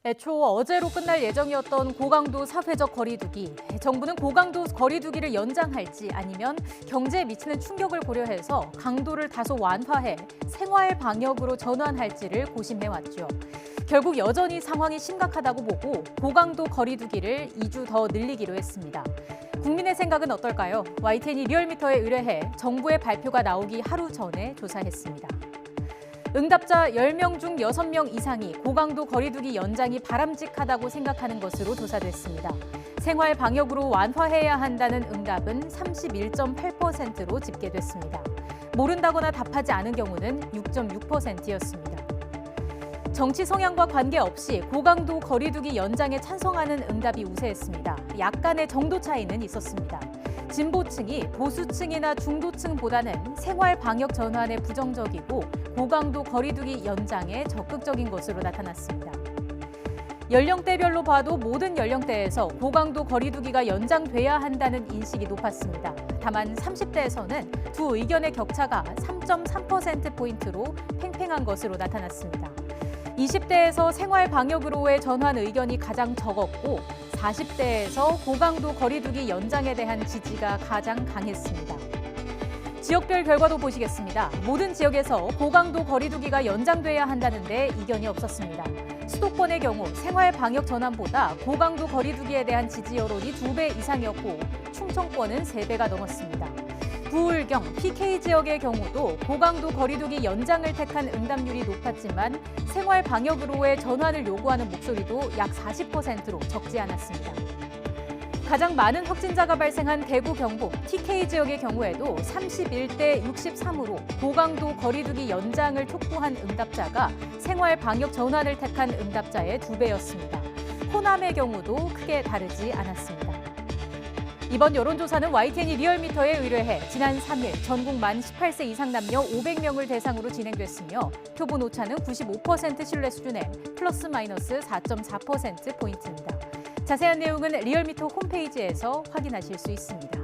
애초 어제로 끝날 예정이었던 고강도 사회적 거리두기. 정부는 고강도 거리두기를 연장할지 아니면 경제에 미치는 충격을 고려해서 강도를 다소 완화해 생활 방역으로 전환할지를 고심해왔죠. 결국 여전히 상황이 심각하다고 보고 고강도 거리두기를 2주 더 늘리기로 했습니다. 국민의 생각은 어떨까요? YTN이 리얼미터에 의뢰해 정부의 발표가 나오기 하루 전에 조사했습니다. 응답자 10명 중 6명 이상이 고강도 거리두기 연장이 바람직하다고 생각하는 것으로 조사됐습니다. 생활 방역으로 완화해야 한다는 응답은 31.8%로 집계됐습니다. 모른다거나 답하지 않은 경우는 6.6%였습니다. 정치 성향과 관계없이 고강도 거리두기 연장에 찬성하는 응답이 우세했습니다. 약간의 정도 차이는 있었습니다. 진보층이 보수층이나 중도층보다는 생활 방역 전환에 부정적이고 고강도 거리두기 연장에 적극적인 것으로 나타났습니다. 연령대별로 봐도 모든 연령대에서 고강도 거리두기가 연장돼야 한다는 인식이 높았습니다. 다만 30대에서는 두 의견의 격차가 3.3%포인트로 팽팽한 것으로 나타났습니다. 20대에서 생활 방역으로의 전환 의견이 가장 적었고 40대에서 고강도 거리두기 연장에 대한 지지가 가장 강했습니다. 지역별 결과도 보시겠습니다. 모든 지역에서 고강도 거리두기가 연장돼야 한다는데 이견이 없었습니다. 수도권의 경우 생활 방역 전환보다 고강도 거리두기에 대한 지지 여론이 2배 이상이었고 충청권은 3배가 넘었습니다. 부울경, PK 지역의 경우도 고강도 거리두기 연장을 택한 응답률이 높았지만 생활 방역으로의 전환을 요구하는 목소리도 약 40%로 적지 않았습니다. 가장 많은 확진자가 발생한 대구, 경북, TK 지역의 경우에도 31대 63으로 고강도 거리두기 연장을 촉구한 응답자가 생활 방역 전환을 택한 응답자의 2배였습니다. 호남의 경우도 크게 다르지 않았습니다. 이번 여론조사는 YTN이 리얼미터에 의뢰해 지난 3일 전국 만 18세 이상 남녀 500명을 대상으로 진행됐으며 표본 오차는 95% 신뢰 수준에 플러스 마이너스 4.4%포인트입니다. 자세한 내용은 리얼미터 홈페이지에서 확인하실 수 있습니다.